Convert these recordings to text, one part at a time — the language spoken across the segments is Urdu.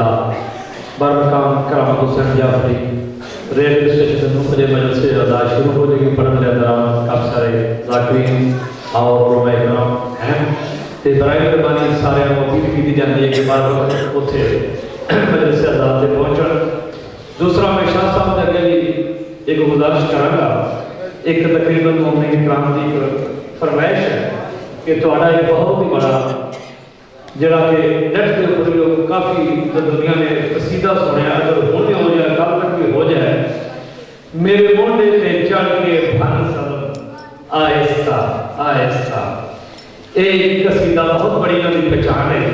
اعلیٰ برمقام کرامت حسین جعفری ریلوے اسٹیشن مجھے مجلس ادا شروع ہو جائے گی پڑھنے درام کافی سارے ذاکرین اور علماء کرام ہیں تے برائے مہربانی سارے اپیل کی جاتی ہے کہ بار وقت اتنے مجلس ادا سے پہنچن۔ دوسرا میں شاہ صاحب کے اگے ایک گزارش کروں گا، ایک تقریباً مومنین کرام کی فرمائش ہے کہ تھوڑا ایک بہت ہی بڑا جڑا کہ نیٹ کے اوپر لوگ کافی دنیا میں قصیدہ سنیا اگر ہونے ہو جائے کل تک بھی ہو جائے، میرے مونڈے پہ چڑھ کے بھن سب آہستہ آہستہ، ایک قصیدہ بہت بڑی نبی پہچان ہے۔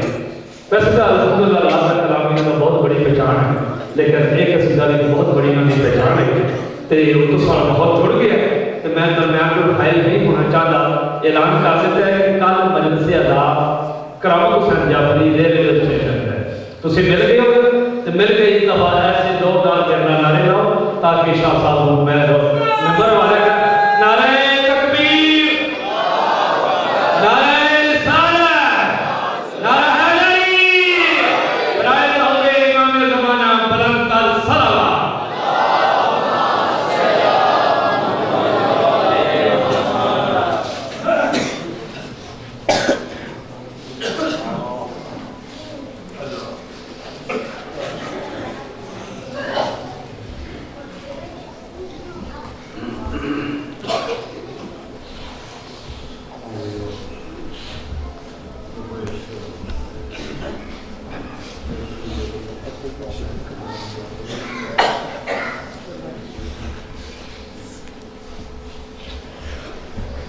ویسے تو الحمدللہ اللہ کلامی کا بہت بڑی پہچان ہے، لیکن ایک قصیدہ بھی بہت بڑی نبی پہچان ہے تے اردو سارا بہت جڑ گیا کہ میں درمیان کو فائل نہیں ہونا چاہتا۔ اعلان کر دیتا ہے کہ کل مجلس ادا کرامت حسین جعفری ریلوے اسٹیشن ہے، تو مل گئے ہو تو مل کے ایک دفعہ ایسے دو دار کے اپنا نعرے لاؤ تاکہ شاہ صاحب میں ممبر والے نعرے تکبیر، نعرے رسالت، نعرہ حیدری، برائے ظہور امام زمانہ بلند تر صلوات۔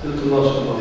بسم اللہ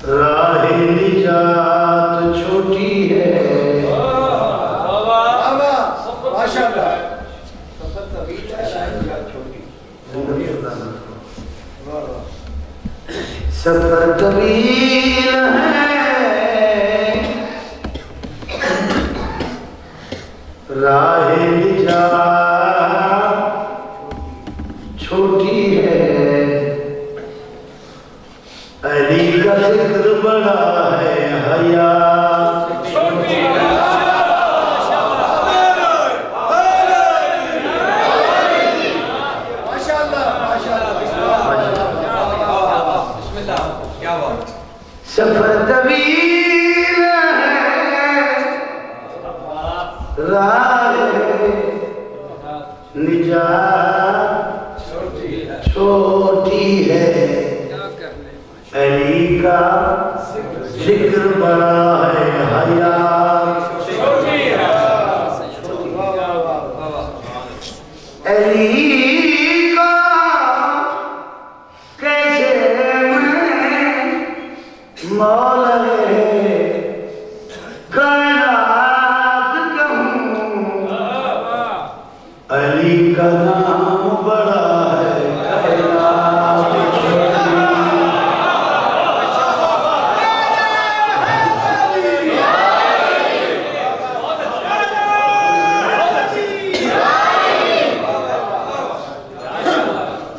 راہ نجات سفر طویل ہے راہ نجات چھوٹی ہے علی کا ذکر بڑا ہے حیات چھوٹی ہے سفر طویل ہے راہ نجات چھوٹی ہے علی کا ذکر بڑا ہے حیات چھوٹی ہے علی کا کیسے مولا ہے کائنات کہوں علی کا نام بڑا ہے کائنات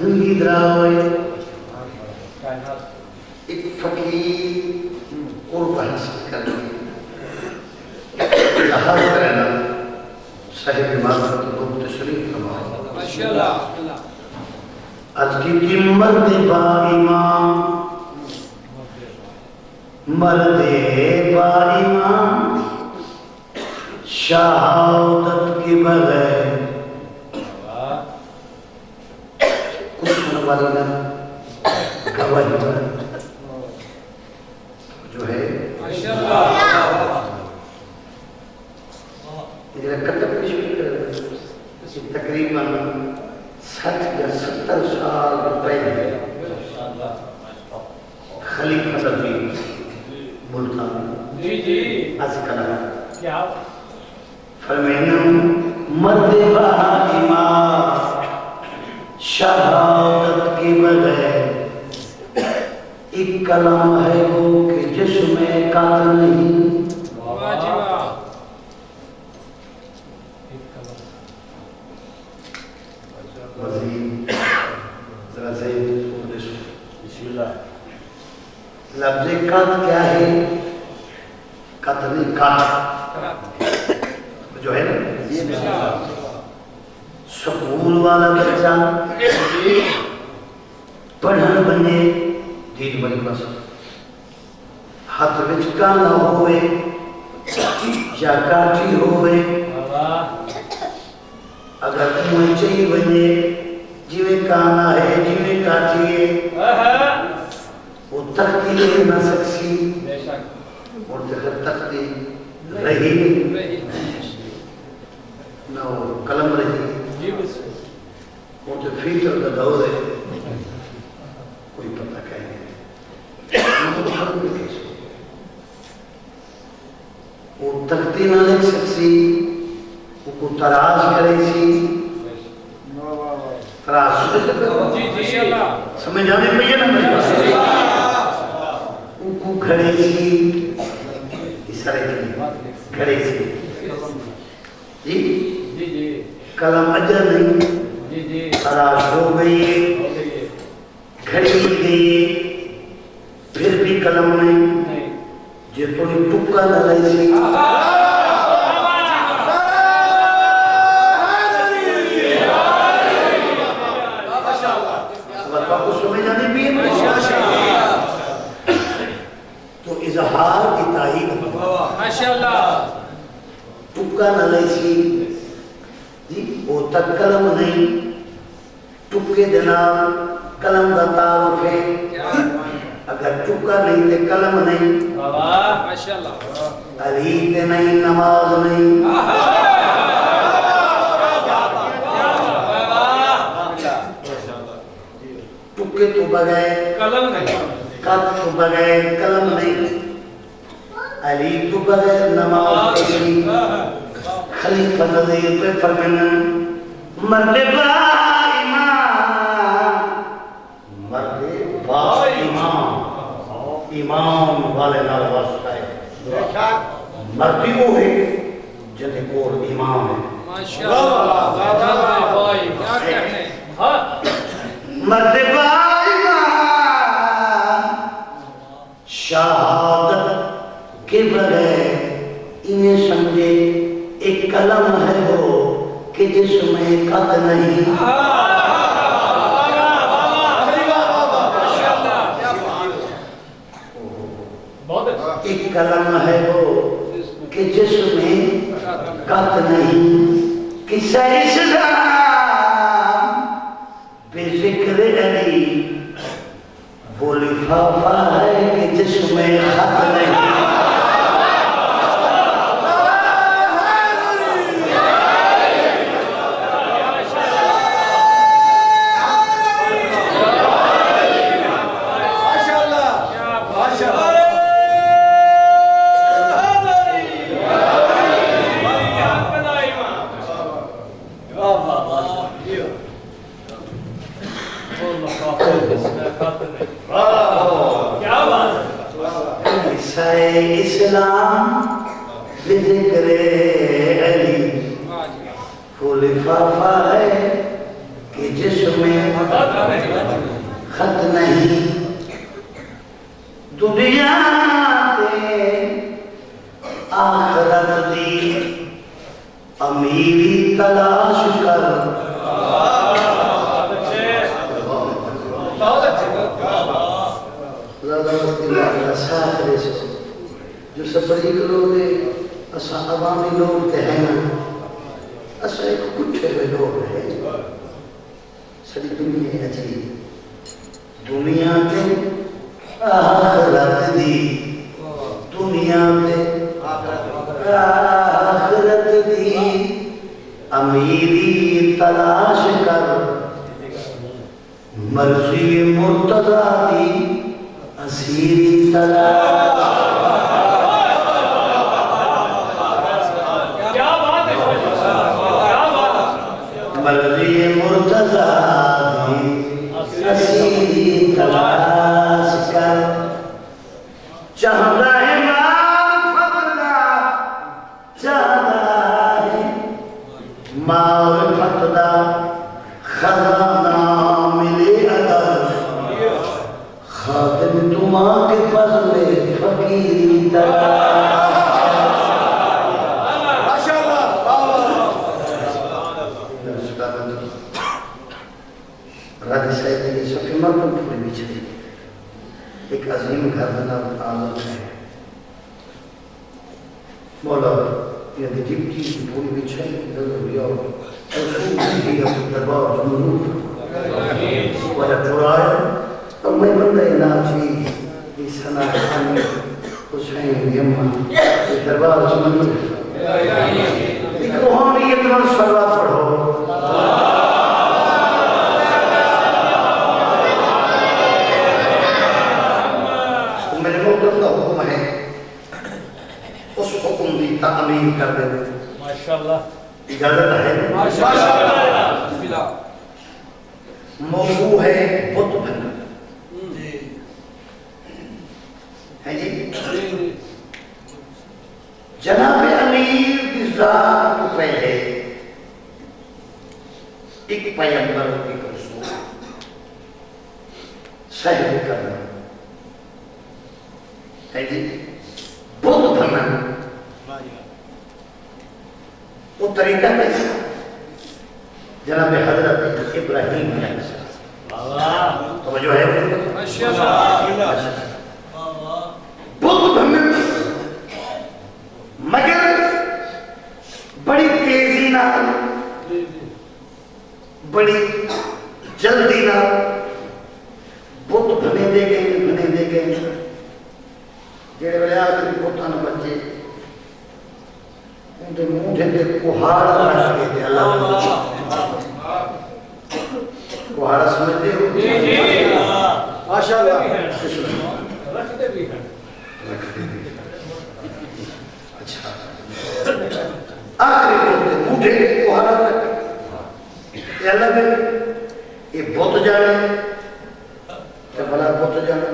زندگی دراوے ایک فقیر اور بحث کرنے لحاظ کرنا صاحب معرفت کو تشریف فرمائے آج کی مرد با ایمان شہادت کے بغیر کچھ نوالینا گواہی پر جو ہے تقریباً 60 یا 70 سال پہلے خلیفہ صدی ملتان از کلام فرمائنا مرد با ایمان شہادت کے بغیر ایک کلام ہے وہ کہ جس میں قاتل نہیں لفظ قات کیا ہے؟ قتل قات جو ہے نا سکول والا بچہ پڑھن بنے دین بنے بس ہاتھ وچ کانا ہوئے یا کاٹی ہوئے اگر کوئی چاہیے بنے جیوے کانا ہے جیوے کاٹی ہے وہ تختی لے نہ سکسی اور تخت تختی رہی نہ وہ قلم رہی وہ تو فیچر کا دور ہے کوئی پتہ کہیں وہ تختی نہ لکھ سکسی وہ کو تراز کرے سی تراز سمجھ آنے پہ یہ نہ مجھے کو کھڑے سی اس طرح کی کھڑے سی جی کلم اجر نہیں تراش ہو گئی کھڑی گئی پھر بھی کلم نہیں جو تھوڑی ٹکا نہ رہی سی آپ کو سمجھ آنے بھی ہے تو اظہار کی تائید ماشاءاللہ ٹکا نہ لئی سی جی وہ تک کلم نہیں ٹکے دینا کلم دا تعارف ہے اگر ٹکا نہیں تے کلم نہیں ماشاءاللہ علی تے نہیں نماز نہیں ٹکے تو بغیر کلم نہیں قط تو بغیر کلم نہیں علی تو بغیر نماز نہیں خلیفہ نظیر پہ فرمانا مرد با ایمان ایمان والے نال واسطہ ہے مردی وہ ہے جن کو ایمان ہے مرد شہادت کے بغیر انہیں سمجھے ایک کلم ہے وہ کہ جس میں قط نہیں ایک کلم ہے وہ کہ جس میں قط نہیں قصہ اسلام بے ذکر علی وہ لفافہ ہے کہ جس میں خط نہیں اسلام بذکر علی وہ لفافہ ہے کہ جس میں خط نہیں دنیا تے آخرت دی امیری تلاش کر جو سبریق لوگ اسا عوامی لوگ تے ہیں اسا ایک کچھے میں لوگ ہیں ساری دنیا عجیب دنیا تے آخرت دی دنیا تے آخرت دی امیری تلاش کر مرضی مرتضی دی اسیری تلاش مرضی مرتضی دی اسیری تلاش کر چاہتا ہے معرفت دا چاہتا ہے معرفت دا خزانہ ملے اگر خاتم تمہاں کے فضل فقیری تلاش راجی صاحب نے صفی مردم پوری بیچے دی ایک عظیم گھردنا آزم ہے مولا یہ دیجیب چیز پوری بیچے نظر لیا رسول بھی اپنے دربار جنوب وجہ چرائے اور میں بندہ ناچی یہ سنا خانی حسین یمن یہ دربار جنوب ایک روحانیت میں صلوات پڑھو حکم ہے اس حکم دی تعمیم کر دے ماشاءاللہ اجازت ہے موضوع ہے بت بھنا ہے جی جناب امیر کی ذات کو پہلے ایک پیغمبر ایک رسول سہل کرنا ہے جی بت بھنا وہ طریقہ کیسا جناب حضرت ابراہیم علیہ السلام توجہ ہے بت بھنا مگر بڑی تیزی نہ بڑی جلدی نہ بت بھنے دے گئے جڑے ویلے آخری بتاں بچے اندر منہ دے کوہاڑ رکھ کے تے اللہ کوہاڑ سمجھتے ہو جی ماشاءاللہ رکھ دے بھی اچھا آخری منہ دے کوہاڑ رکھ تے اللہ یہ بت جانے تے بڑا بت جانے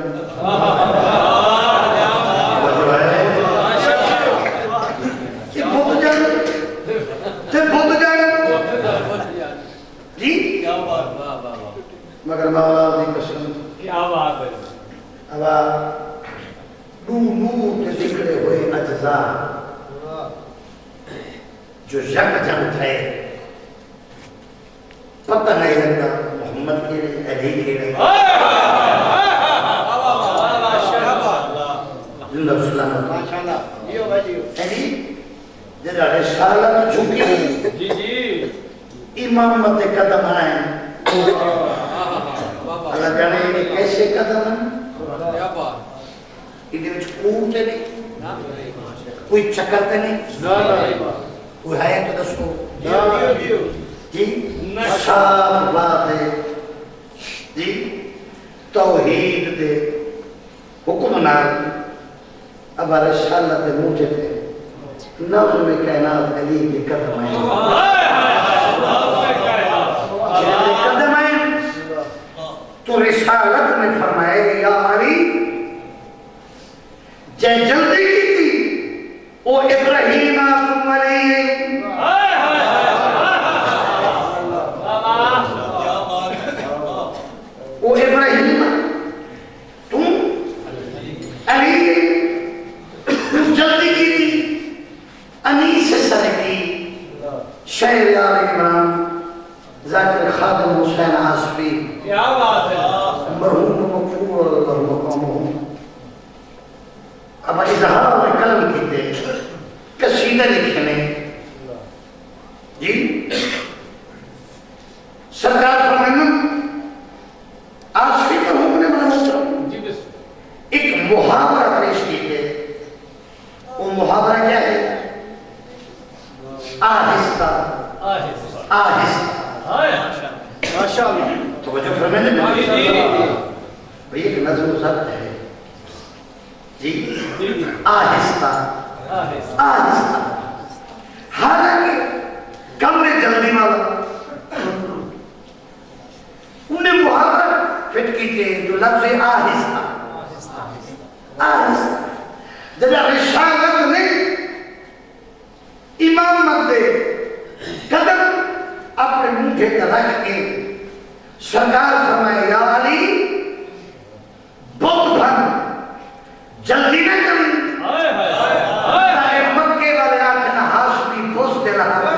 ہزار جو یک جن تھے پتہ نہیں لگتا محمد کے لئے علی کے لئے زندہ سلامت علی جدہ رسالت جھکی امامت قدم آئیں اللہ جانے یہ کیسے قدم ہیں یہ وچ کوتے نہیں کوئی چکرتے نہیں کوئی ہے تو دسو جی صاف بات ہے جی توحید دے حکم نال اب رسالت مجھے دے نظم کائنات علی کے قدم آئیں قدم آئیں تو رسالت نے فرمائے یا علی جے جلدی کی تھی او ابراہیم آسم علی او ابراہیم تم علی جلدی کی تھی انیس سرکی شہر آل عمران ذاکر خادم حسین آسفی کیا بات ہے مرحوم مغفور اللہ مقامہم اب اظہار میں قلم کیتے قصیدہ لکھنے جی سرکار فرمائن آسفی مرحوم نے بنا محترم ایک محاورہ پیش کیتے وہ محاورہ کیا ہے آہستہ آہستہ ماشاءاللہ توجہ فرمائنے میں بھئی ایک نظم و ضبط ہے جی آہستہ آہستہ حالانکہ کمرے جلدی والا انہیں محاورہ فٹ کیتے جو لفظ آہستہ آہستہ جب رسالت نے امامت دے قدم اپنے منہ کا رکھ کے سرکار فرمائے یا علی بہت بھن جلدی نہ کریں مکے والے آکھنا ہاشمی بوس دے رہا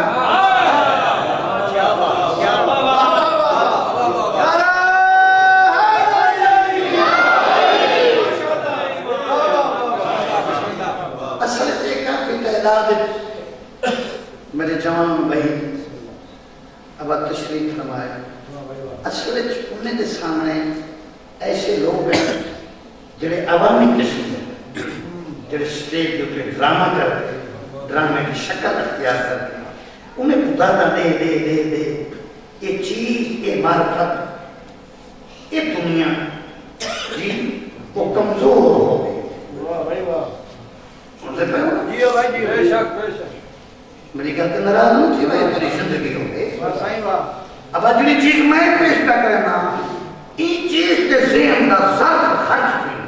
اصل سے کافی تعداد میرے جوان بھائی اب تشریف فرمایا اصل انہیں دے سامنے ایسے لوگ ہیں جڑے عوامی قسم ہیں جڑے سٹیج کے اوپر ڈرامہ کرتے ہیں ڈرامے کی شکل اختیار کرتے ہیں انہیں بتاتا دے دے دے دے یہ چیز یہ معرفت یہ دنیا جی وہ کمزور ہو گئی سنتے پہ ہو میری کہتے نراز نہیں تھی بھائی میری زندگی ہو گئی اب اجلی چیز میں پیش کر کرنا این چیز کے ذہن کا صرف خرچ بھی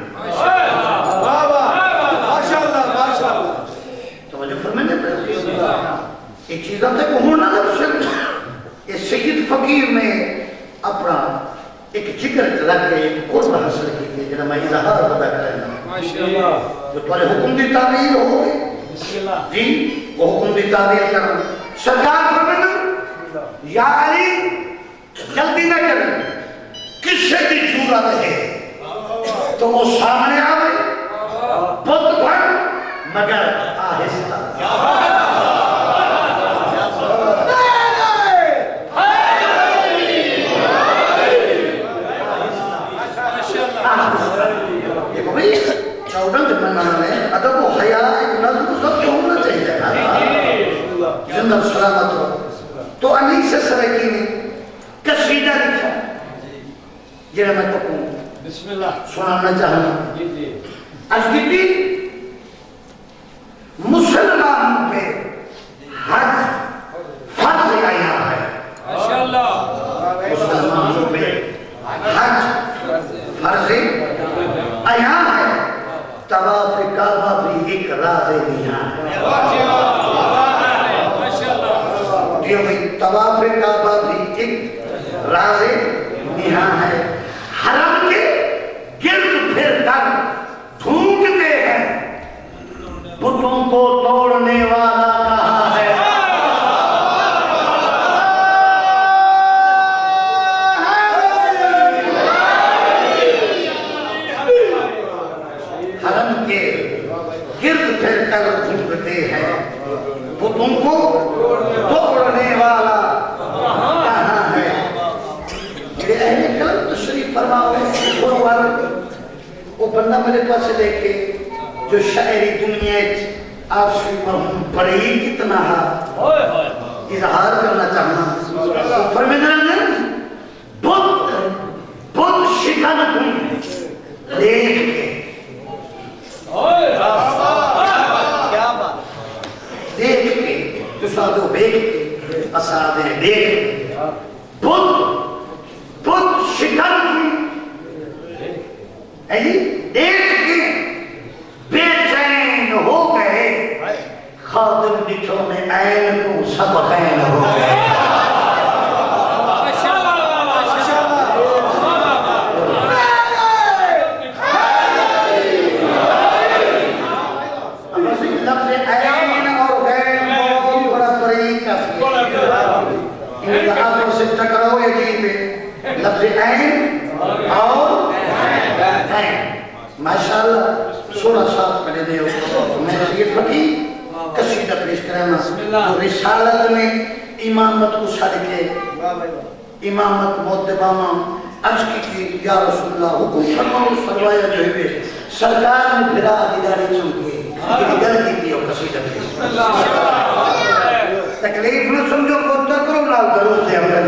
توجہ فرمائنے پہ ایک چیز آتا ہے کہ ہونا نفس یہ سید فقیر نے اپنا ایک جگر رکھ کے ایک قرب حاصل کی تھی جنہاں میں اظہار بدا کرنا جو تمہارے حکم دی تعبیر ہو جی وہ حکم دی تعبیر کرنا سرکار فرمائنا یا علی جلدی نہ کریں کس سے بھی جھولا رہے تو وہ سامنے آئے بہت بھر مگر آہستہ چودہ دن میں ادب و حیاء ایک نظم سب جو ہونا چاہیے زندہ سلامت ہو تو علی سے سرکی نے قصیدہ لکھا جنہیں میں تو بسم اللہ سنانا چاہنا اجگیتی مسلمان پہ حج فرض آیا ہے مسلمان پہ حج فرض آیا ہے طواف کعبہ بھی ایک راز نہاں ہے طواف کعبہ بھی ایک راز نہاں ہے حرم کے گرد پھر کر ڈھونڈتے ہیں بتوں کو توڑنے والا کہاں ہے؟ حرم کے گرد پھر کر گھومتے ہیں، بتوں کو توڑنے والا کہاں ہے؟ میرے اہل قلم تشریف فرماؤ وہ بندہ میرے پاس لے کے جو شاعری دنیا آرشی مرحوم پڑھی کتنا اظہار کرنا چاہنا فرمیدرنگن بہت شکن دیکھ کے دیکھ کے جو سادو بیک کے اسادیں دیکھ کے بہت شکن دیکھ کے بے چین ہو گئے، خادم بچوں میں عین کو سب خین ہو گئے۔ لفظ عین اور غین بہت بڑا طریقہ ہے، آپ سے ٹکراؤ یہ جی پہ لفظ عین اور غین۔ ماشاءاللہ 16 سال پہلے دے میں سید فقی قصیدہ پیش کرنا جو رسالت میں امامت کو چھڑ کے امامت مودبامہ عرض کی یا رسول اللہ حکم فرماؤ فرمایا جو ہے سرکار نے پھرا دیداری چونکے دیدار کی تھی اور قصیدہ پیش تکلیف نہ سمجھو کو تکرو نہ ضرور سے ہم نے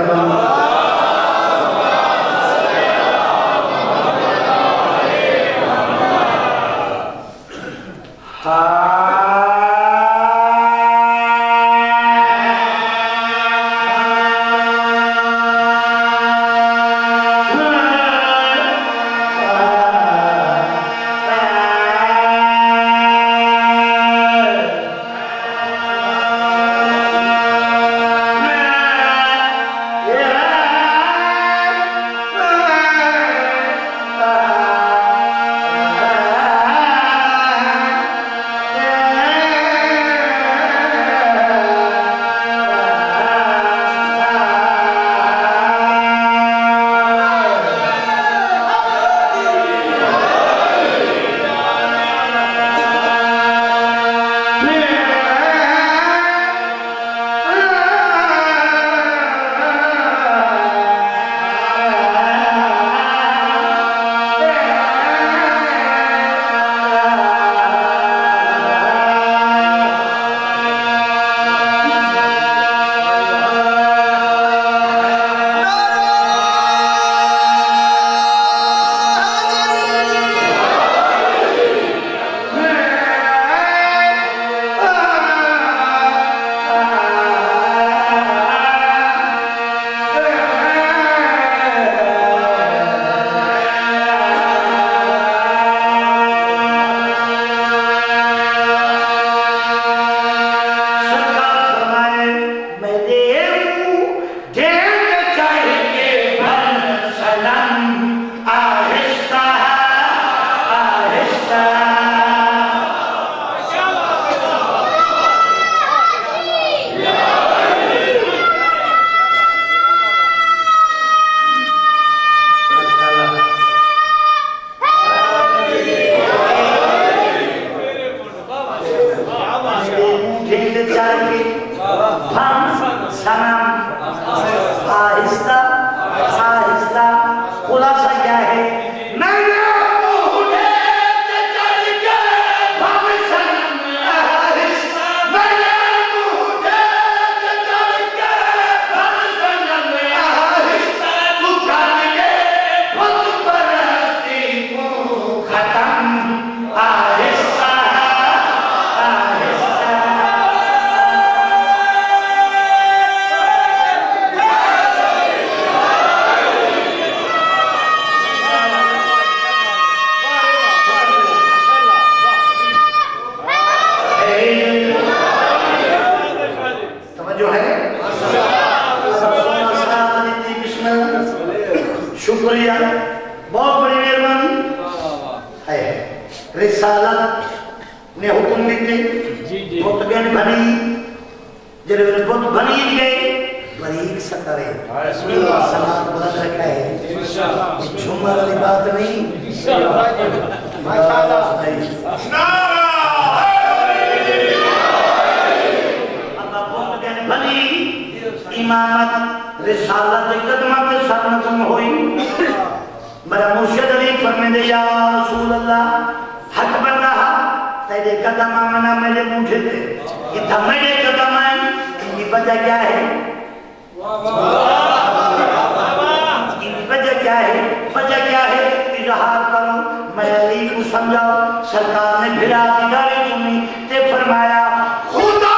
نے حکم دیتے بہت گئے بھنی جب بہت بھنی گئے بریک سترے سماعت بلند رکھا ہے جھومر والی بات نہیں امامت رسالت قدمت سرنتم ہوئی بڑا مرشد علی فرمے دے یا رسول اللہ حق بن رہا تیرے قدم آمنا میرے مجھے دے یہ تھا میرے قدم آئیں ان کی وجہ کیا ہے ان کی وجہ کیا ہے اظہار کرو میں علی کو سمجھاؤ سرکار نے پھر آتی گاری چنی تے فرمایا خدا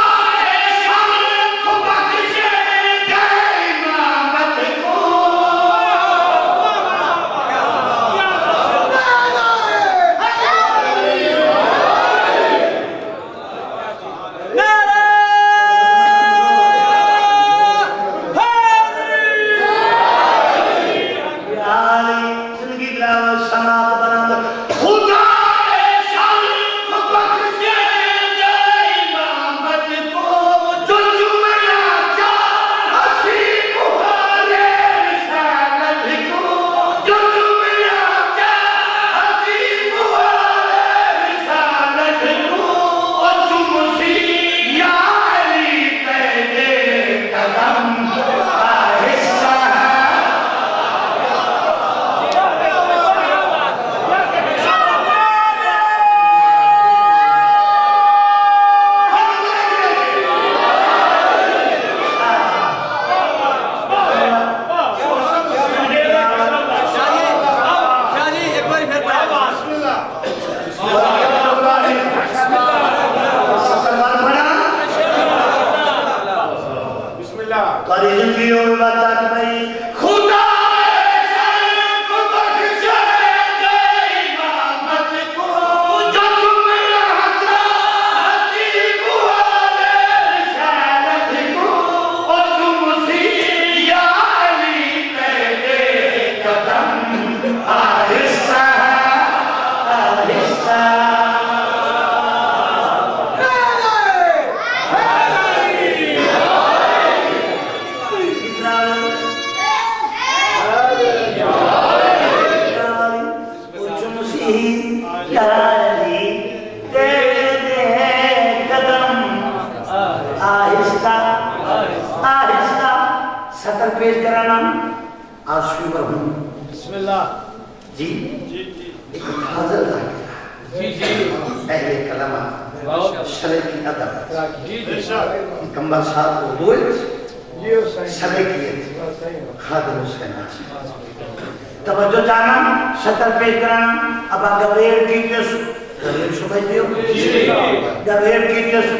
توجہ جانا شطر پیش کرانا اب گویر کی جس گویر سمجھ دیو گویر کی جس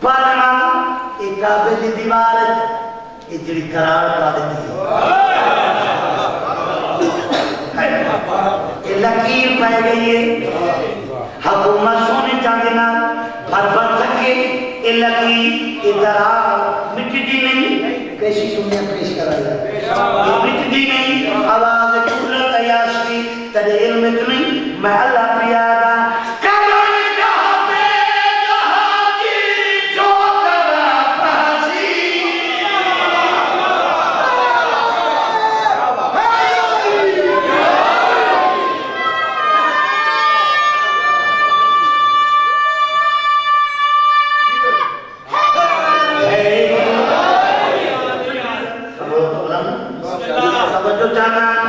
پالنا ایک کعبے دی دیوار ایک جڑی قرار پا دیتی ہے یہ لکیر پائے گئی ہے حکومت سونے چاندینا بھر بھر تھکے یہ لکیر یہ درار مٹی دی نہیں کیسی دنیا پیش کرا ہے یہ مٹی دی نہیں آواز قدرت یاسری تیرے علم اتنی میں اللہ پیادا جانا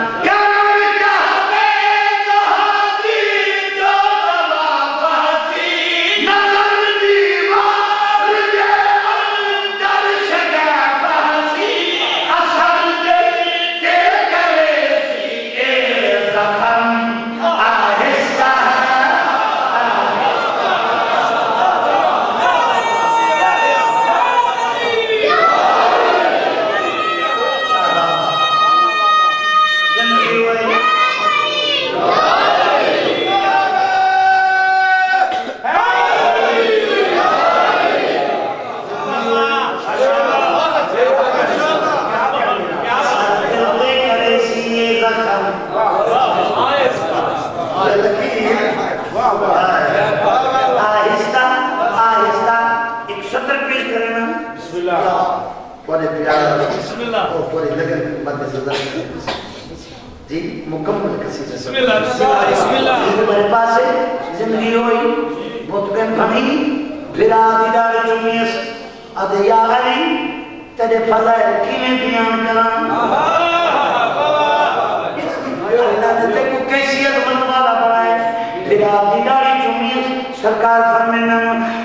تھوڑے پیار بسم اللہ اور تھوڑی لگن مد نظر جی مکمل قصیدہ بسم اللہ بسم اللہ میرے پاس زندگی ہوئی بہت گن بھنی بھرا دیدار چمیس ادھے یا علی تیرے فضائل کیویں بیان کران اللہ نے تے کو کیسیت بنوالا بنائے بھرا دیدار چمیس سرکار فرمائے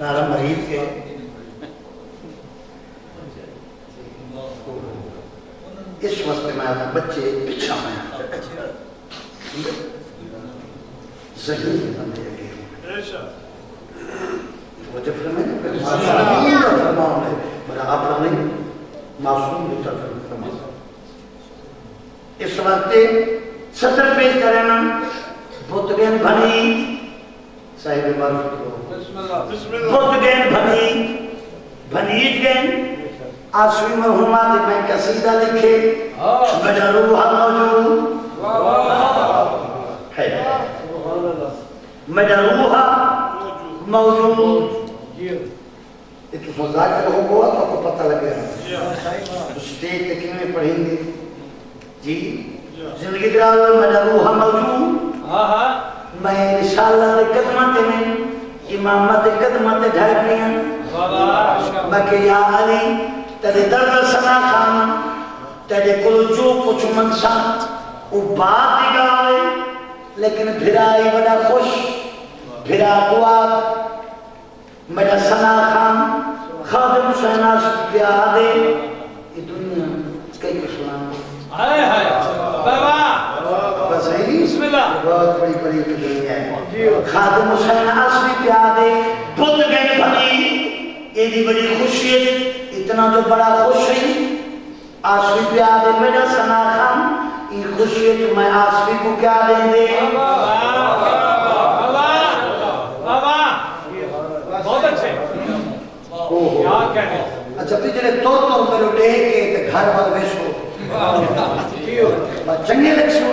نارا مریض کے اس وقت میں آتا بچے پچھا میں ذہین بندے لگے وجہ فرمائے فرماؤں ہے میرا آپ رہنے معصوم بیٹا فرماؤں اس وقت صدر پیش کرنا بھتگین بھنی صاحب معرفت لو بہت گین بھنیج گین آسوی مرحومات میں قصیدہ لکھے میرا روح موجود ہے میرا روح موجود یہ تو مذاکر ہو گوا تو کو پتہ لگے اسٹیج کے کیوں پڑھیں گے جی زندگی درال میرا روح موجود میں رسالہ دے قدمت میں امامت قدمت ڈھائیاں میں کہ یا علی تیرے درد سنا خان تیرے کل جو کچھ منسا وہ بات دیگاوے لیکن بھرائی بڑا خوش بھرا دعا میرا سنا خان خادم سیناس پیادے یہ دنیا کئی کسلام ہائے ہائے بابا بس ہے بسم اللہ بہت بڑی بڑی دنیا ہے خادم حسین آسوی پیادے بھت گئے بھنی یہ دی بڑی خوشی ہے اتنا جو بڑا خوش ہے آسوی پیادے میرا سنا خان یہ خوشی ہے تو میں آسوی کو کیا دیں دے بابا بہت اچھے کیا کہنے اچھا پیجنے تو میرے لے کے گھر بل بیشو چنگے لگ سو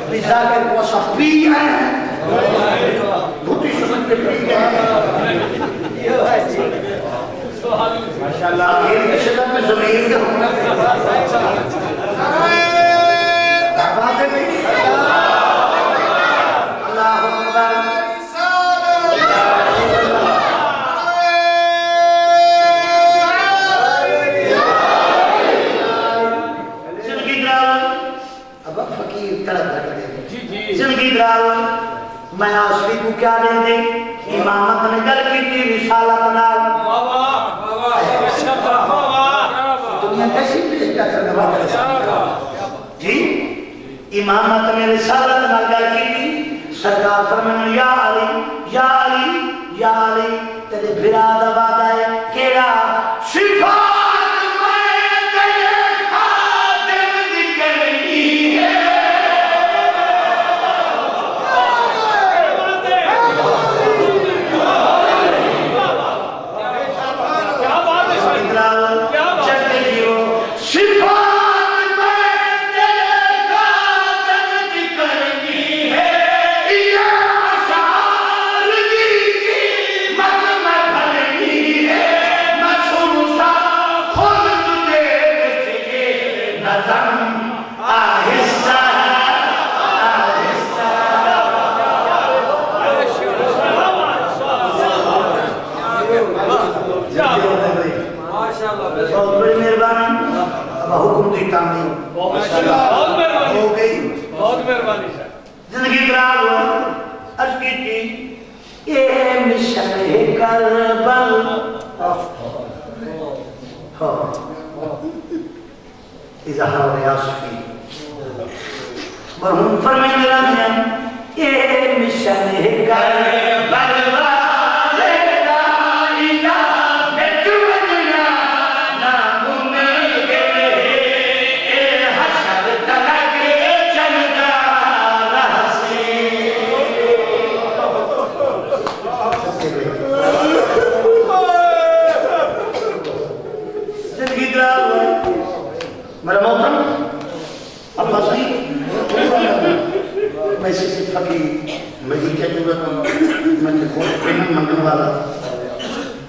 پیزا کے پوسا پی آئے ہیں بھوٹی سمجھ کے پی گئے ماشاءاللہ آخر کے شدت میں زمین کے ہونا دعوات ہے اللہ اکبر زندگی درال میں آسوی کو کیا دیں دے امامت نے گل کی تھی رسالت نال دنیا کیسی پیش کیا کرنے والا جی امامت نے رسالت نال گل کی تھی سرکار فرمانے یا علی تیرے بھرا دبا دائے کیڑا صفات مشن کربل اظہار ریاسفی مرحوم فرمائیں گے یہ مشن کربل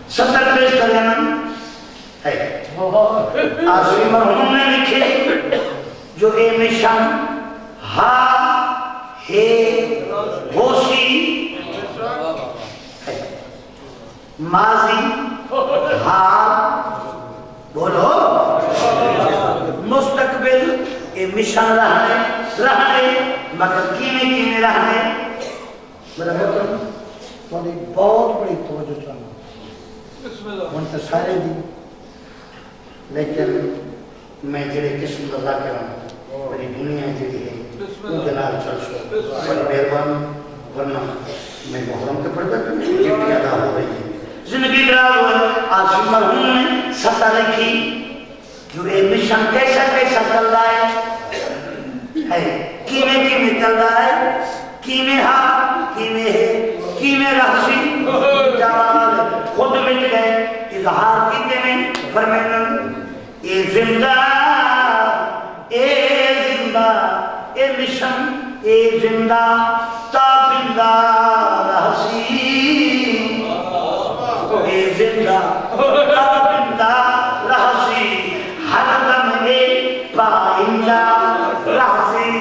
ستر پیش کر لینا ہے آسوی مرحوم نے لکھے جو اے مشن ہا ہے ہوسی ماضی ہا بولو مستقبل اے مشن رہنے مگر کینے رہنے میرا محترم تھوڑی بہت بڑی توجہ چاہنا منت سارے دی لیکن میں جڑے قسم رضا کروں میری دنیا جڑی ہے وہ دلال چل سو بڑی مہربان ورنہ میں محرم کے پردہ ڈیوٹی ادا ہو رہی ہے زندگی دراب آسف مرحوم نے سطح لکھی جو اے مشن کیسا چل رہا ہے کینے چل رہا ہے کینے ہاں کینے ہے کینے رہسی جواب خود مٹ گئے اظہار کیتے میں فرمائنا اے زندہ اے مشن اے زندہ تابندہ رہسی اے زندہ تابندہ رہسی ہر دم اے پائندہ رہسی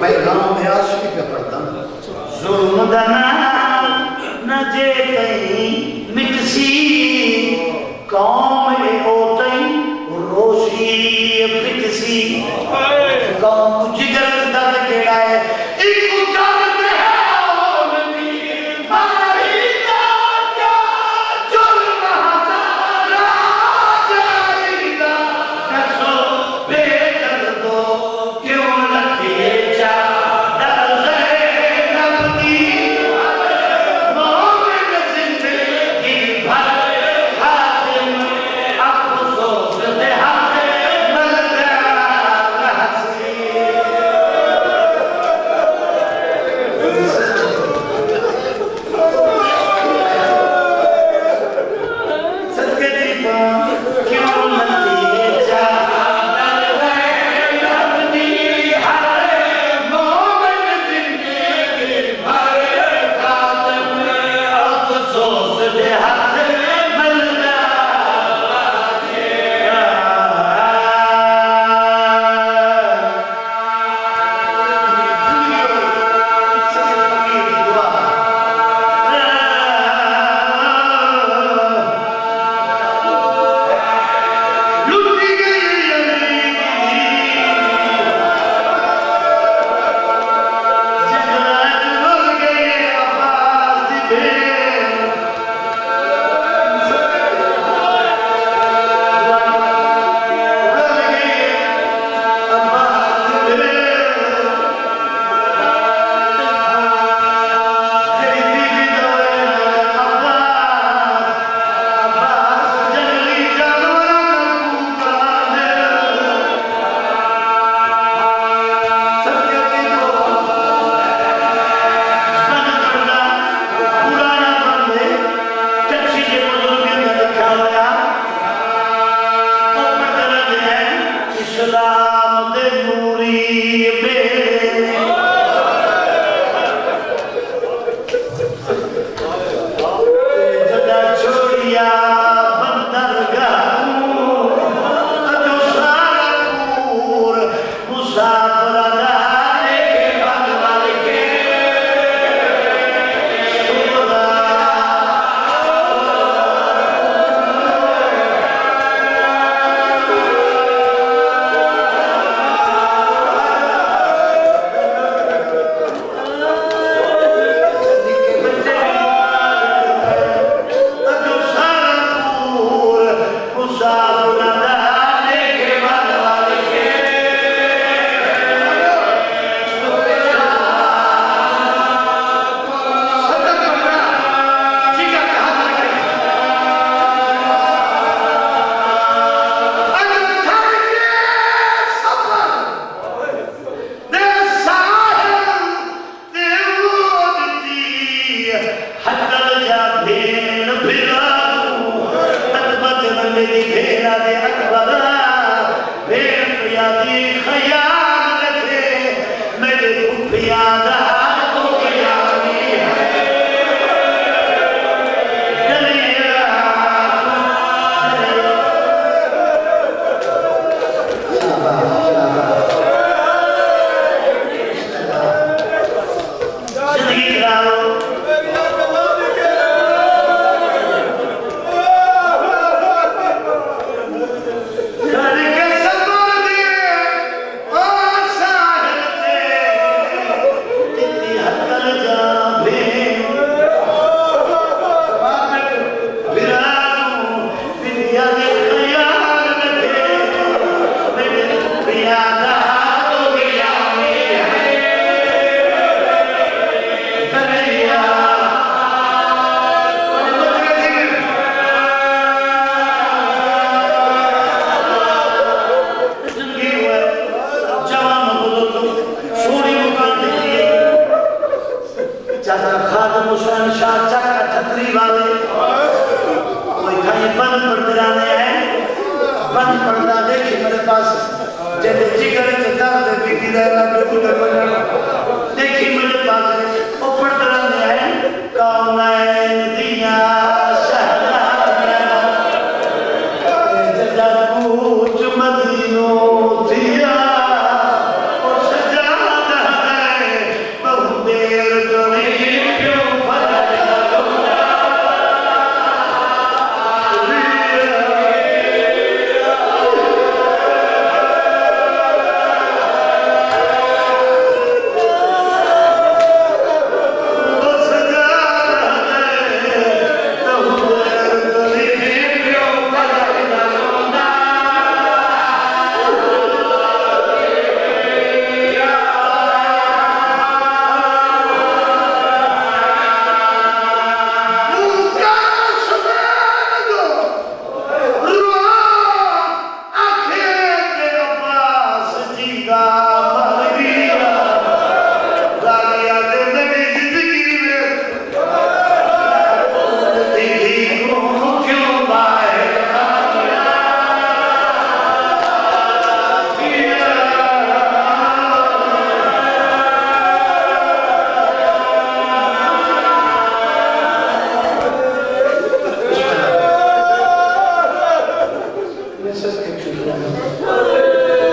پیغام ہے آسفی کا پڑھتا ظلم دنا نجے کہیں مٹسی قوم اے اوتیں روشی پٹسی سی قوم کو جگر درد کیڑا ہے ایک درد ہے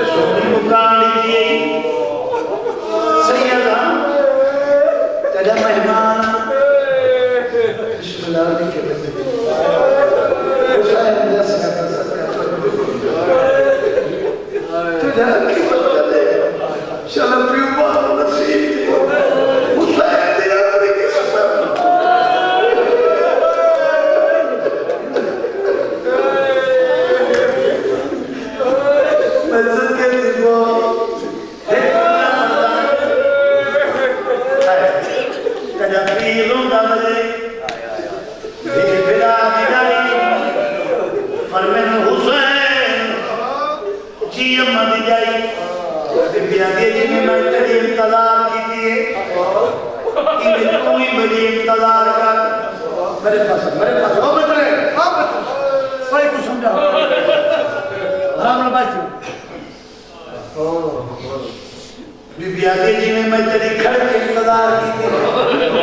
سونی مکان لیے سیدہ تیرا مہمان بسم اللہ علیہ وسلم حسین دس کا تجھا کی مدد ہے شلم پیوبان نصیب حسین دیا علیہ وسلم مزد کے دیو تجھا پیروں دا مجھے بھی بلا دی فرمین حسین جی امہ دی جائی بی آگے جی میں تیری انتظار کی دیئے انہیں کوئی بڑی انتظار کر میرے پاس او بچڑے سوائی کو سمجھا رام ربائی بی آگے جی میں تیری کھڑ کے انتظار کی دیئے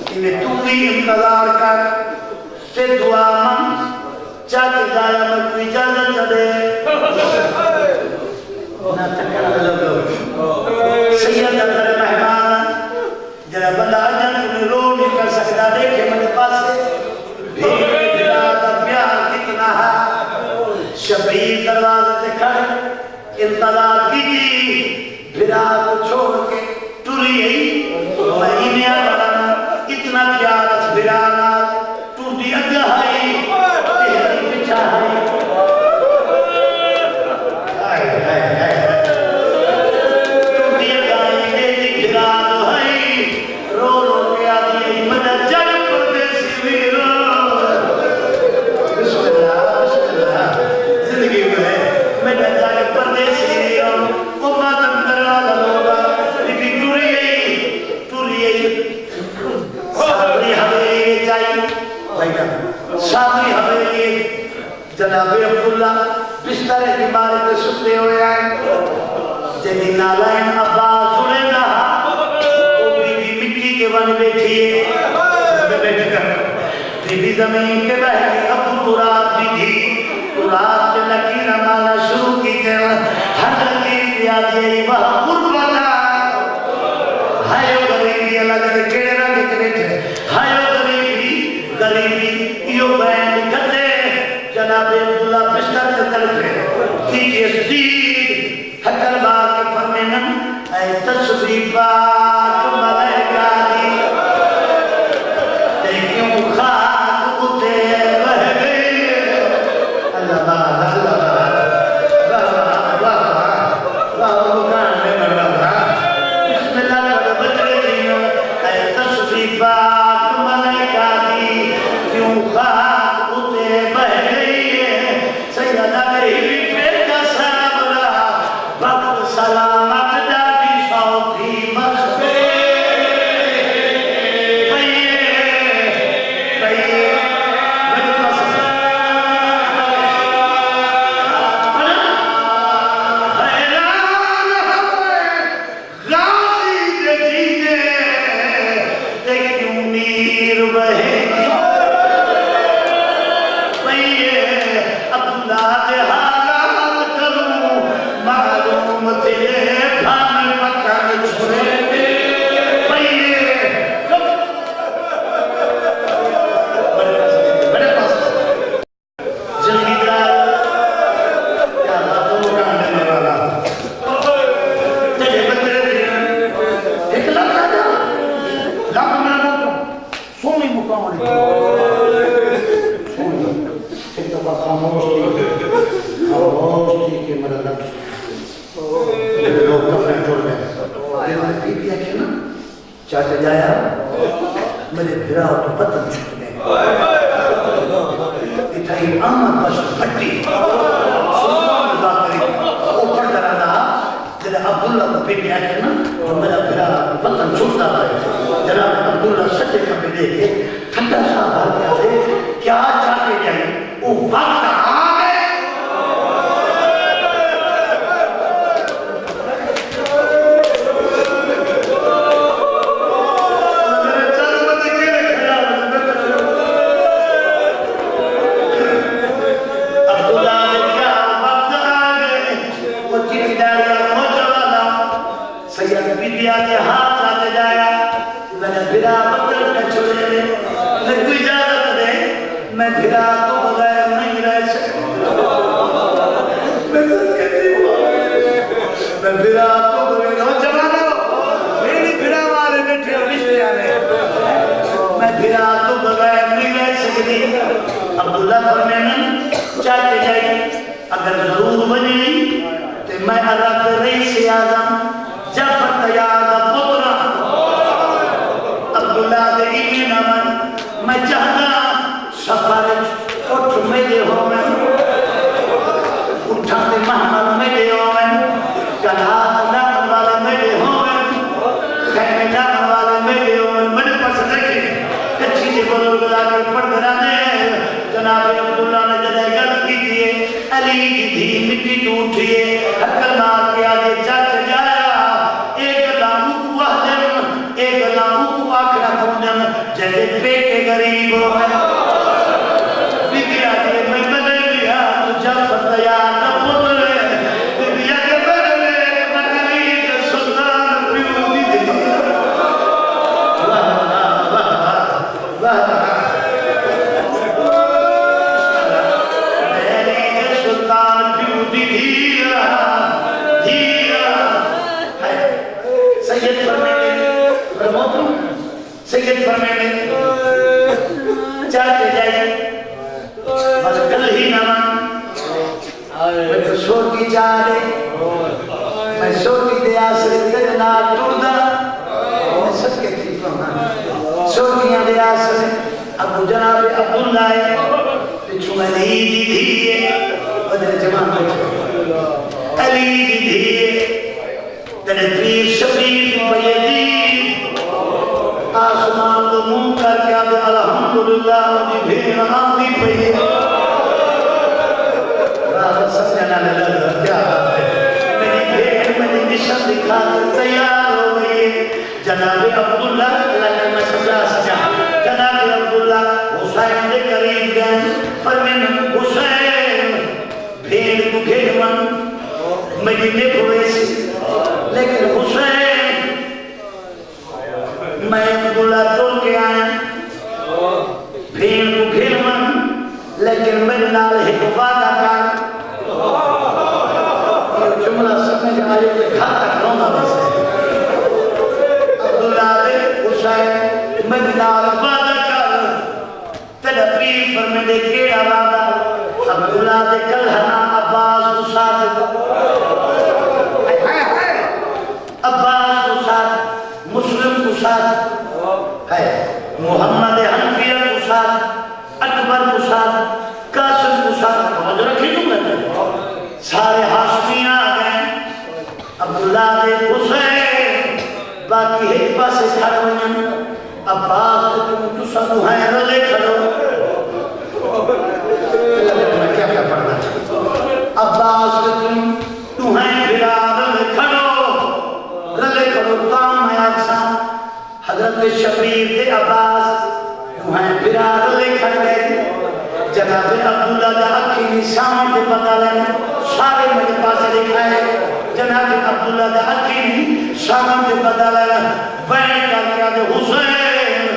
انہیں تو بھی انتظار کر تے دعا من چاہتے جایا میں کوئی اجازت چلے نہ تکڑا لگو سید اندر مہمان جرا بندہ آجان تمہیں رو نہیں کر سکتا دیکھے میرے پاس بھیڑ بلاد پیار کتنا ہے شبیر دروازے سے کھڑ انتظار کی تھی بھیڑا کو چھوڑ کے ٹوری میں انہیں آنا اتنا پیار اس بھیڑا ٹوٹی اگہائی تیری بچھائی سامنے ہمیں جناب عبداللہ بستر بیماری پہ سکتے ہوئے آئے جنہی نالائن عباس جڑے گا وہ بھی مٹی کے بن بیٹھیے بیٹھ کر بھی زمین کے بہنے ابو تراب بھی تھی تراب کے لکیر مانا شروع کی تھے ہر لکیر دیا دیئے وہاں قربتا ہائیو غریبی اللہ کے کیڑے رنگ کے بیٹھے ہائیو غریبی یہ بیان کرتے جناب عبداللہ بستر سے طرف کیجئے سید حکر بار کے فرمینن اے تصویبات ملائکہ دی دیکھوں خاک اتے بہ گئی اللہ بات اللہ بات واہ مکان میں مرد بسم اللہ کا بچے دیوں اے تصویبات ملائکہ دی کیوں خاک اتے بہ گئی ہے سیدہ غریبی پہ کا سلام رہا وقت سلامت جاتی سوکی مصبے چاچا جایا میرے بھرا تو پتن چھوٹ گئے اتھائی آمد بس پھٹی سلطان ذاکری اوپر کرانا جنہا عبداللہ کو بیٹی آئے نا تو میرا بھرا پتن چھوٹا ہے جناب عبداللہ سچے کا بھی دے کے ٹھنڈا سا بھر گیا تھے کیا چاہتے جائیں وہ وقت آ گئے عبداللہ نے کیا وقت میں بھرا تو بھرے نوجوانوں میری بھرا والے بیٹھے ہو رشتے آنے میں بھرا تو بغیر نہیں رہ سکتی عبداللہ فرمینا چاہتے جائے اگر ضرور بنی تو میں عرب رئیس اعظم جعفر طیار کا پترا عبداللہ دے ایمین امن میں چاہتا سفارش اٹھ میرے ہو میں اٹھاتے محمد میرے ہو میں کلہات نام والا میرے ہو میں خیمے نام والا میرے ہو میں بڑے پسند رکھے کچھی سے بلوگ لاکر پڑھ درانے جناب عبداللہ نے جنہیں غلط کی دیئے علی کی دھی مٹی ٹوٹھئے حکر مار کے آگے چاچ جایا ایک لاؤں کو آجن ایک لاؤں کو آکھنا پونجن جیسے پیٹے غریب ہو میں بگیا کے میں بدل گیا تو جب فتیاں نہ پترے بگیا کے بدلے مکری کے سلطان پیوٹی دی واہ واہ واہ واہ سید فرمینے چاہتے جائے بس کل ہی نمان میں تو شور کی چاہے میں شور کی دے آسرے تیرے نال ٹوڑا میں سب کے تھی شور کی دے آسرے ابو جناب عبداللہ ہے پچھو میں نہیں دی دھیئے بدر جمان بیٹھے علی دی دھیئے تیرے پیر شبیر بیدی آسمان تو منہ کر کے آدھے الحمدللہ مجھے بھین آمدی پہی راہ سمجھنا لگا کیا بات ہے میری بھین میری نشان دکھا کر تیار ہو گئی جناب عبداللہ اللہ نے میں سمجھا سجا جناب عبداللہ حسین دے قریب گئے فرمین حسین بھین کو گھر من مجھے ہوئے سی لیکن حسین میں عبداللہ توڑ کے آیا بھین کو گھر من لیکن میرے نال ایک وعدہ کر یہ جملہ سمجھ آئے کہ کھاتا کرونا بس ہے عبداللہ دے حسین میرے نال وعدہ کر تیرا پیر پر میرے کیڑا وعدہ عبداللہ دے کلہنا عباس کو ساتھ عباس کو ساتھ مسلم کو ساتھ ہے محمد حنفیہ کو ساتھ اکبر کو ساتھ قاسم کو ساتھ سمجھ رکھی تم نے سارے ہاشمیاں آگئے عبداللہ دے حسین باقی ایک پاس کھڑو ہیں عباس کو تم سنو ہیں رلے کھڑو میں کیا پڑھنا چاہتا عباس کو تم ہیں بھرا رلے کھڑو کام ہے آسان حضرت شبیر دے عباس وہاں برار لے کھڑ گئے جناب عبداللہ دا اکھی نشان دے پتا لینا سارے میرے پاس لکھا ہے جناب عبداللہ دا اکھی نشان دے پتا لینا وین کر کے دے حسین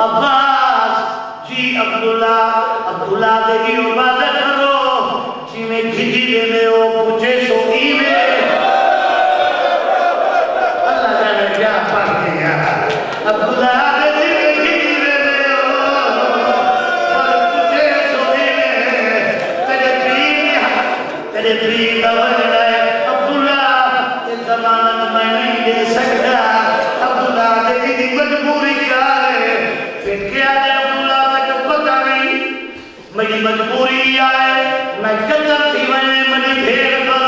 عباس جی عبداللہ دے کی عبادت کرو جی میں گھٹی دے میں ہو پوچھے سو ای میں عبداللہ دے گھٹی دے میں ہو اور پوچھے سو ای میں تیرے پیر دور ہے عبداللہ یہ زمانہ میں نہیں دے سکتا عبداللہ دے کی مجبوری کیا ہے پھر کیا ہے عبداللہ تک پتہ نہیں میری مجبوری آئے میں قدر تھی میں نے بھیڑ پر